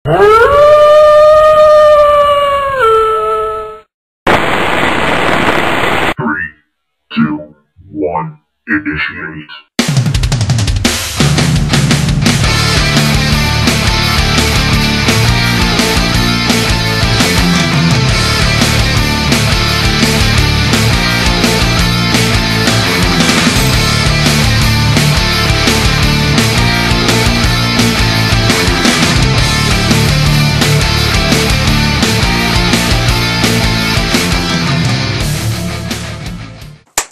Three, two, one, initiate.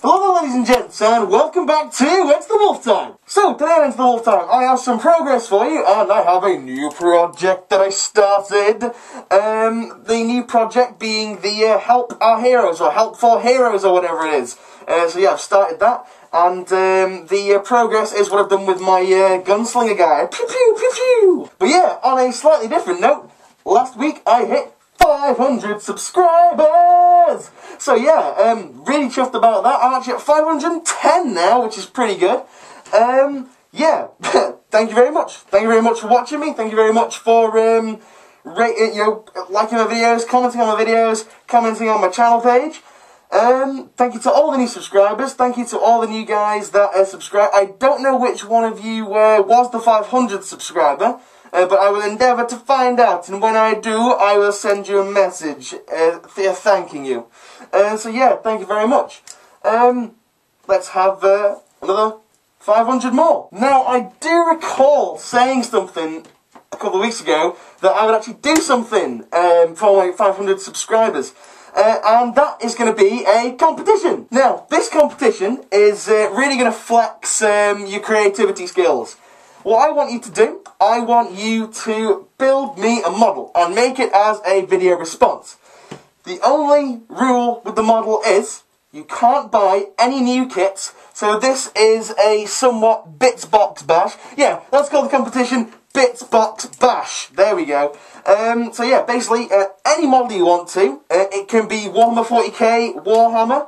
Hello ladies and gents, and welcome back to It's the Wolf Time. So, today on It's the Wolf Time, I have some progress for you, and I have a new project that I started. The new project being the Help Our Heroes, or Help for Heroes, or whatever it is. So yeah, I've started that, and the progress is what I've done with my gunslinger guy. Pew pew pew pew! But yeah, on a slightly different note, last week I hit 500 subscribers! So yeah, really chuffed about that. I'm actually at 510 now, which is pretty good. Yeah, thank you very much. Thank you very much for watching me. Thank you very much for liking my videos, commenting on my videos, commenting on my channel page. Thank you to all the new subscribers. Thank you to all the new guys that subscribe. I don't know which one of you was the 500th subscriber. But I will endeavour to find out, and when I do, I will send you a message thanking you. So yeah, thank you very much. Let's have another 500 more. Now, I do recall saying something a couple of weeks ago that I would actually do something for my 500 subscribers. And that is going to be a competition. Now, this competition is really going to flex your creativity skills. What I want you to do, I want you to build me a model and make it as a video response. The only rule with the model is you can't buy any new kits, so this is a somewhat Bits Box Bash. Yeah, let's call the competition Bits Box Bash. There we go. So yeah, basically, any model you want to, it can be Warhammer 40k, Warhammer,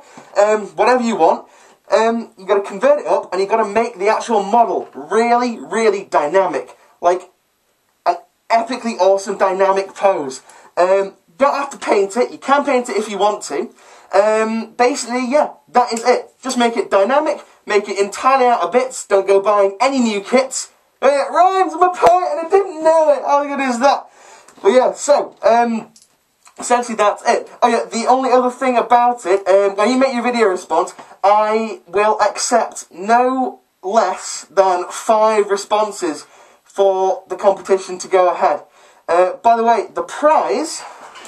whatever you want. You got to convert it up, and you got to make the actual model really, really dynamic, like an epically awesome dynamic pose. Don't have to paint it. You can paint it if you want to. Basically, yeah, that is it. Just make it dynamic. Make it entirely out of bits. Don't go buying any new kits. It rhymes. I'm a poet, and I didn't know it. How good is that? But yeah, so essentially that's it. Oh yeah, the only other thing about it, when you make your video response, I will accept no less than 5 responses for the competition to go ahead. By the way, the prize...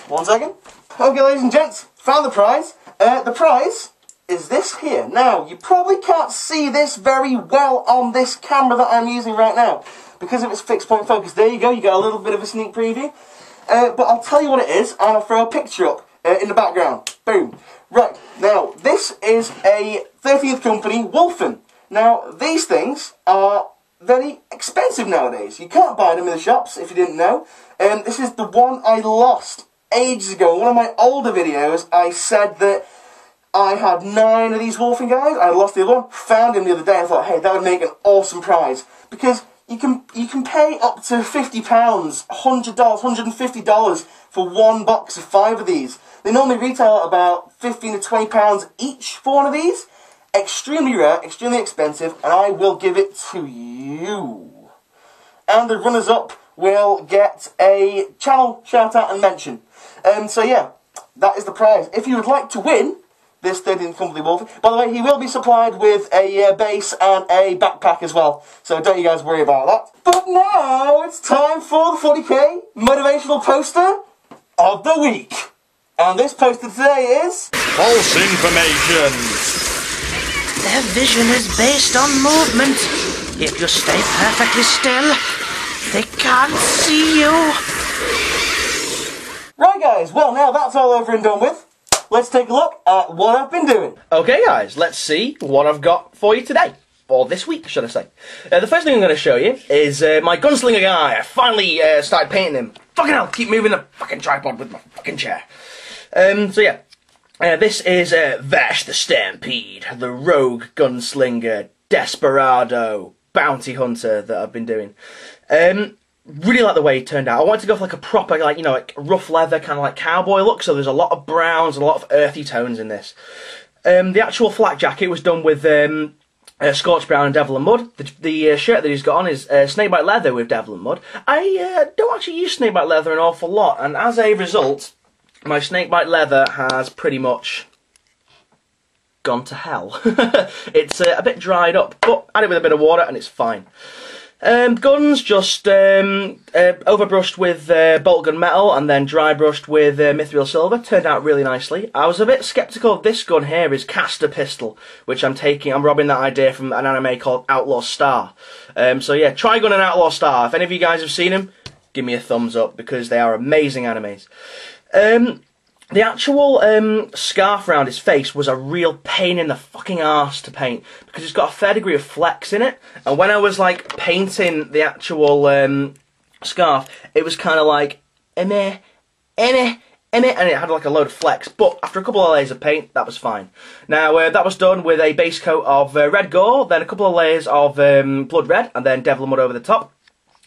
One second. Okay, ladies and gents, found the prize. The prize is this here. Now, you probably can't see this very well on this camera that I'm using right now, because of its fixed point focus. There you go, you get a little bit of a sneak preview. But I'll tell you what it is, and I'll throw a picture up in the background. Boom. Right, now, this is a 13th Company Wolfen. Now, these things are very expensive nowadays. You can't buy them in the shops, if you didn't know. This is the one I lost ages ago. In one of my older videos, I said that I had 9 of these Wolfen guys. I lost the other one, found him the other day, and thought, hey, that would make an awesome prize. Because you can pay up to £50, $100, $150 for one box of 5 of these. They normally retail at about £15 to £20 each for one of these. Extremely rare, extremely expensive, and I will give it to you. And the runners-up will get a channel shout-out and mention. So yeah, that is the prize. If you would like to win this 13th Company Wolfen, by the way, he will be supplied with a base and a backpack as well, so don't you guys worry about that. But now it's time for the 40k motivational poster of the week. And this poster today is... False information! Their vision is based on movement. If you stay perfectly still, they can't see you. Right guys, well now that's all over and done with. Let's take a look at what I've been doing. Okay guys, let's see what I've got for you today. Or this week, should I say. The first thing I'm going to show you is my gunslinger guy. I finally started painting him. Fucking hell, keep moving the fucking tripod with my fucking chair. So yeah, this is Vash the Stampede, the rogue gunslinger, desperado, bounty hunter that I've been doing. really like the way it turned out. I wanted to go for like a proper, like, you know, like rough leather, kind of like cowboy look, so there's a lot of browns, a lot of earthy tones in this. The actual flak jacket was done with Scorched Brown and Devil and Mud. The shirt that he's got on is Snakebite Leather with Devil and Mud. I don't actually use Snakebite Leather an awful lot, and as a result, my Snakebite Leather has pretty much gone to hell. It's a bit dried up, but add it with a bit of water and it's fine. Guns just overbrushed with bolt gun metal and then dry brushed with mithril silver. Turned out really nicely. I was a bit sceptical of this gun here, is Caster Pistol, which I'm robbing that idea from an anime called Outlaw Star. So yeah, Trigun and Outlaw Star. If any of you guys have seen them, give me a thumbs up because they are amazing animes. The actual scarf around his face was a real pain in the fucking arse to paint because it's got a fair degree of flex in it. And when I was like painting the actual scarf, it was kind of like and it had like a load of flex. But after a couple of layers of paint, that was fine. Now that was done with a base coat of red gore, then a couple of layers of blood red, and then Devil and Mud over the top.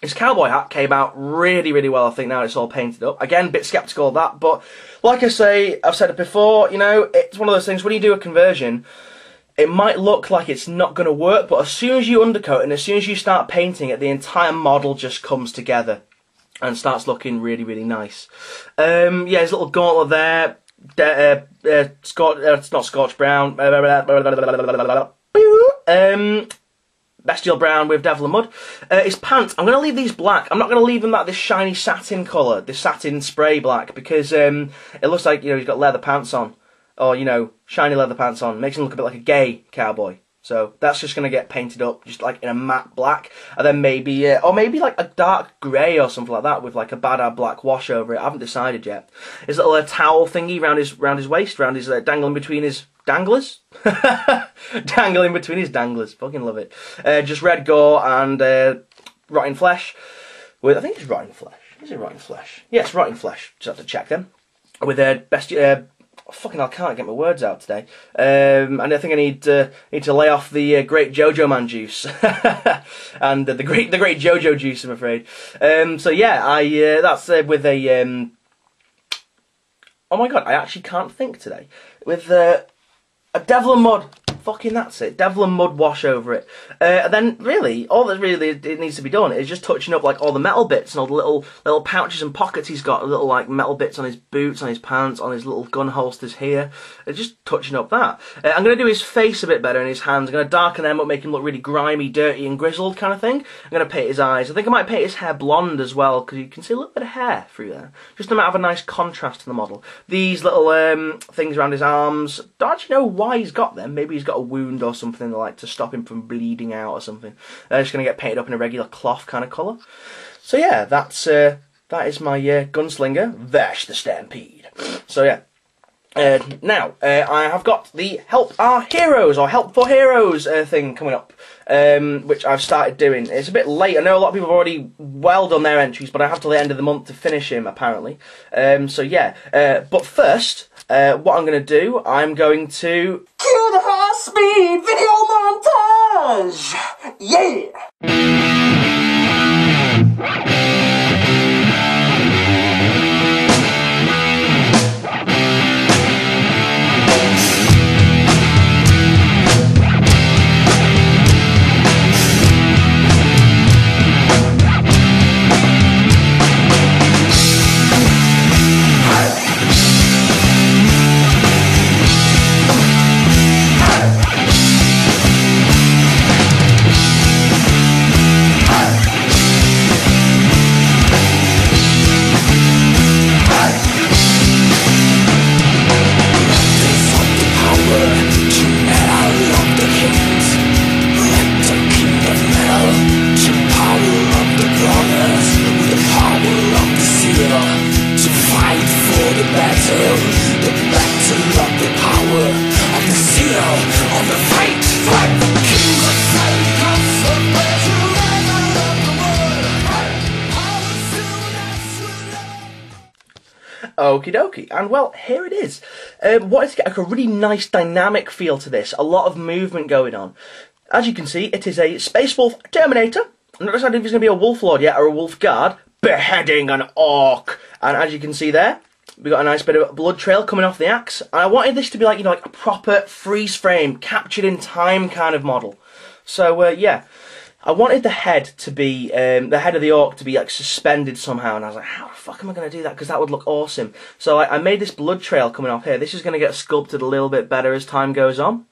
His cowboy hat came out really, really well, I think, now it's all painted up. Again, a bit sceptical of that, but like I say, I've said it before, you know, it's one of those things, when you do a conversion, it might look like it's not going to work, but as soon as you undercoat and as soon as you start painting it, the entire model just comes together and starts looking really, really nice. Yeah, his little gauntlet there, it's not Scorched Brown, Bestial Brown with Devil and Mud. His pants, I'm going to leave these black. I'm not going to leave them like this shiny satin colour, this satin spray black, because it looks like, you know, he's got leather pants on. Or, you know, shiny leather pants on. Makes him look a bit like a gay cowboy. So that's just going to get painted up, just like in a matte black. And then maybe, or maybe like a dark grey or something like that with like a bad black wash over it. I haven't decided yet. His little towel thingy round his waist, round his dangling between his danglers. Dangling between his danglers. Fucking love it. Just red gore and rotting flesh. With, I think it's rotting flesh. Is it rotting flesh? Yes, rotting flesh. Just have to check them. With fucking hell, I can't get my words out today. And I think I need to lay off the great Jojo Man juice. And the great Jojo juice, I'm afraid. So yeah, that's with a oh my god, I actually can't think today. With a Devil and Mud. Fucking that's it. Devil and Mud wash over it. And then really, all that really it needs to be done is just touching up like all the metal bits and all the little pouches and pockets he's got, little like metal bits on his boots, on his pants, on his little gun holsters here. Just touching up that. I'm going to do his face a bit better and his hands. I'm going to darken them up, make him look really grimy, dirty and grizzled kind of thing. I'm going to paint his eyes. I think I might paint his hair blonde as well because you can see a little bit of hair through there. Just to have a nice contrast to the model. These little things around his arms, don't actually know why he's got them. Maybe he's got a wound or something like to stop him from bleeding out or something. They're just going to get painted up in a regular cloth kind of colour. So yeah, that is my gunslinger, Vash the Stampede. So yeah. Now, I have got the Help Our Heroes, or Help for Heroes thing coming up, which I've started doing. It's a bit late. I know a lot of people have already well done their entries, but I have till the end of the month to finish him, apparently. So yeah, but first, what I'm going to do, I'm going to Cue the high-speed video montage! Yeah! Okie dokie, and well, here it is. Wanted to get like a really nice dynamic feel to this, a lot of movement going on. As you can see, it is a Space Wolf Terminator I'm not decided if he's going to be a wolf lord yet or a wolf guard. Beheading an orc. And as you can see there, we got a nice bit of blood trail coming off the axe. And I wanted this to be like, you know, like a proper freeze frame, captured in time kind of model. So, yeah. I wanted the head to be, the head of the orc to be like suspended somehow, and I was like, how the fuck am I going to do that? Because that would look awesome. So I made this blood trail coming off here. This is going to get sculpted a little bit better as time goes on.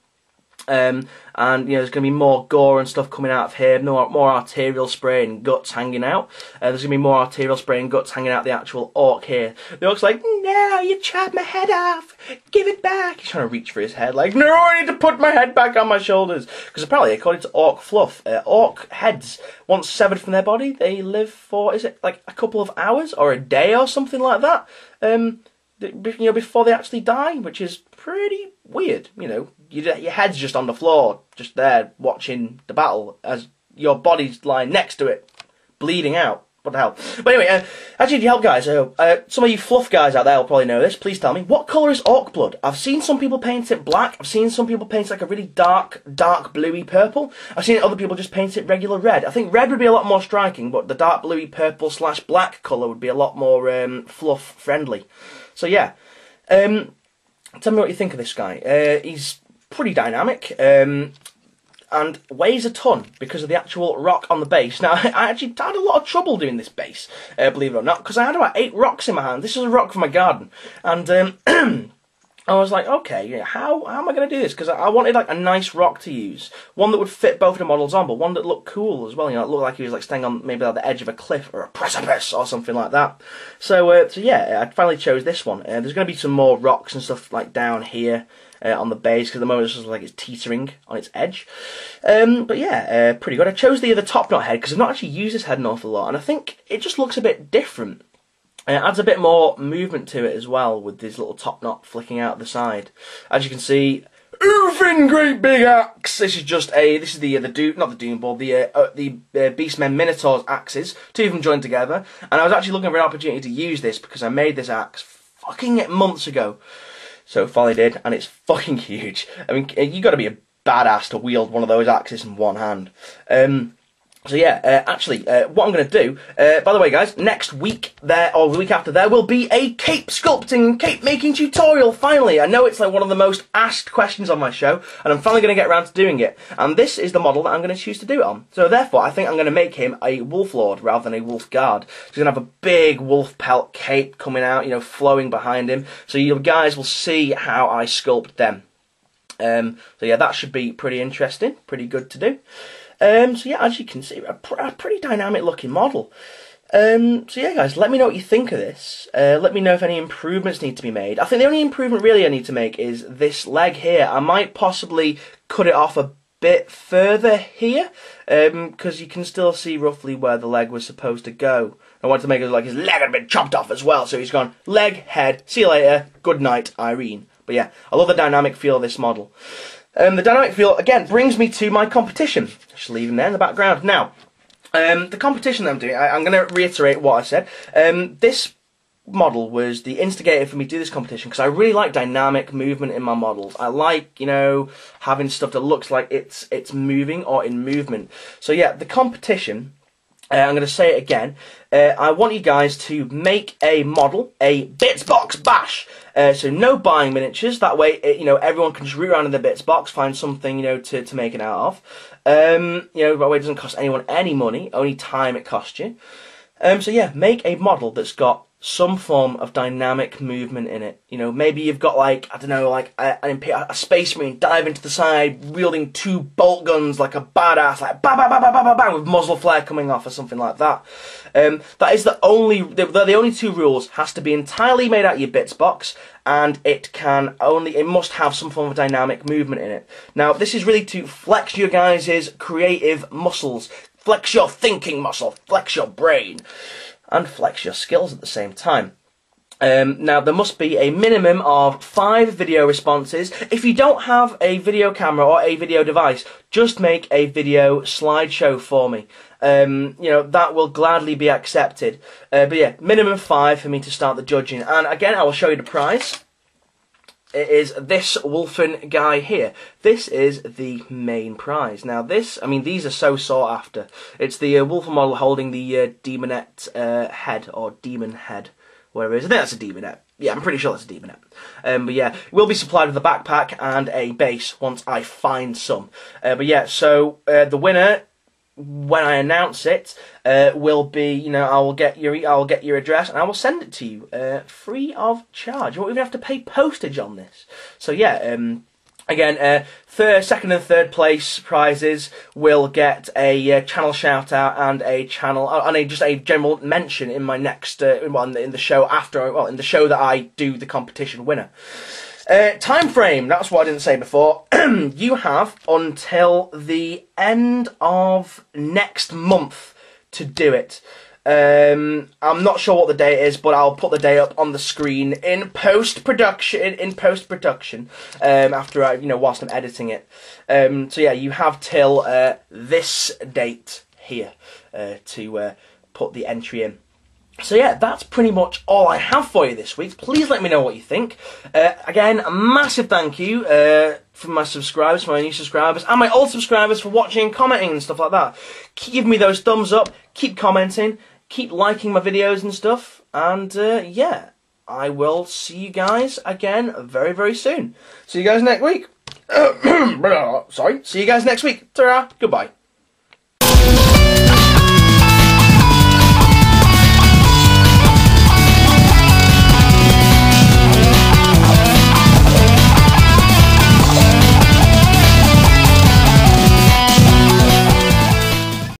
And you know, there's going to be more gore and stuff coming out of here, more arterial spray and guts hanging out. There's going to be more arterial spray and guts hanging out the actual orc here. The orc's like, no, you chopped my head off, give it back. He's trying to reach for his head, like, no, I need to put my head back on my shoulders. Because apparently, according to Orc Fluff, orc heads, once severed from their body, they live for, is it like a couple of hours or a day or something like that? You know, before they actually die, which is pretty weird. You know, your head's just on the floor, just there watching the battle as your body's lying next to it, bleeding out. What the hell? But anyway, actually, to help guys, some of you fluff guys out there will probably know this. Please tell me, what colour is orc blood? I've seen some people paint it black. I've seen some people paint it like a really dark bluey purple. I've seen other people just paint it regular red. I think red would be a lot more striking, but the dark bluey purple / black colour would be a lot more fluff friendly. So yeah, tell me what you think of this guy. He's pretty dynamic and weighs a ton because of the actual rock on the base. Now, I actually had a lot of trouble doing this base, believe it or not, because I had about 8 rocks in my hand. This is a rock from my garden, and I was like, okay, how am I going to do this? Because I wanted like a nice rock to use, one that would fit both the models on, but one that looked cool as well. You know, it looked like he was like standing on maybe like the edge of a cliff or a precipice or something like that. So yeah, I finally chose this one. There's going to be some more rocks and stuff like down here on the base, because at the moment it's just like it's teetering on its edge. But yeah, pretty good. I chose the top knot head because I've not actually used this head an awful lot, and I think it just looks a bit different. And it adds a bit more movement to it as well, with this little top knot flicking out the side. As you can see, oofing great big axe. This is just this is the Beastmen Minotaur's axes. 2 of them joined together, and I was actually looking for an opportunity to use this because I made this axe fucking months ago. So finally did, and it's fucking huge. I mean, you got to be a badass to wield one of those axes in one hand. So yeah, actually, what I'm going to do, by the way guys, next week, or the week after, there will be a cape sculpting, cape making tutorial, finally. I know it's like one of the most asked questions on my show, and I'm finally going to get around to doing it. And this is the model that I'm going to choose to do it on. So therefore, I think I'm going to make him a wolf lord rather than a wolf guard. He's going to have a big wolf pelt cape coming out, you know, flowing behind him. So you guys will see how I sculpt them. So yeah, that should be pretty interesting, pretty good to do. So yeah, as you can see, a pretty dynamic looking model. So yeah guys, let me know what you think of this. Let me know if any improvements need to be made. I think the only improvement really I need to make is this leg here. I might possibly cut it off a bit further here, because you can still see roughly where the leg was supposed to go. I wanted to make it look like his leg had been chopped off as well, so he's gone, leg, head, see you later, good night, Irene. But yeah, I love the dynamic feel of this model. The dynamic feel, again, brings me to my competition. Just leave him there in the background. Now, the competition that I'm doing, I'm going to reiterate what I said. This model was the instigator for me to do this competition because I really like dynamic movement in my models. I like, you know, having stuff that looks like it's moving or in movement. So yeah, the competition, I'm going to say it again. I want you guys to make a model, a Bits Box Bash. So no buying miniatures. That way, you know, everyone can just root around in the Bits Box, find something, you know, to make it out of. You know, that way it doesn't cost anyone any money, only time it costs you. So yeah, make a model that's got some form of dynamic movement in it. You know, maybe you've got like, I don't know, like a space marine dive into the side, wielding 2 bolt guns like a badass, like bang, bang, bang, bang, bang, bang, with muzzle flare coming off or something like that. That is the only 2 rules. Has to be entirely made out of your Bits Box, and it must have some form of dynamic movement in it. Now, this is really to flex your guys' creative muscles, flex your thinking muscle, flex your brain, and flex your skills at the same time. Now, there must be a minimum of 5 video responses. If you don't have a video camera or a video device, just make a video slideshow for me. You know, that will gladly be accepted. But yeah, minimum 5 for me to start the judging. And again, I will show you the prize. it is this Wolfen guy here. This is the main prize. Now this, I mean, these are so sought after. It's the Wolfen model holding the Demonette head, or demon head, whatever it is. I think that's a Demonette. Yeah, I'm pretty sure that's a Demonette. But yeah, we'll be supplied with a backpack and a base once I find some. But yeah, so the winner, when I announce it, will be, you know, I'll get your address and I will send it to you free of charge. You won't even have to pay postage on this. So yeah, again, second and third place prizes will get a channel shout out and a channel and just a general mention in my next in the show after, well, in the show that I do the competition winner. Time frame, that's what I didn't say before. You have until the end of next month to do it. I'm not sure what the date is, but I'll put the date up on the screen in post-production, after I, you know, whilst I'm editing it. So yeah, you have till this date here to put the entry in. So yeah, that's pretty much all I have for you this week. Please let me know what you think. Again, a massive thank you for my subscribers, for my new subscribers, and my old subscribers for watching and commenting and stuff like that. Keep giving me those thumbs up, keep commenting, keep liking my videos and stuff, and yeah, I will see you guys again very, very soon. See you guys next week. Sorry, see you guys next week. Ta-ra, goodbye.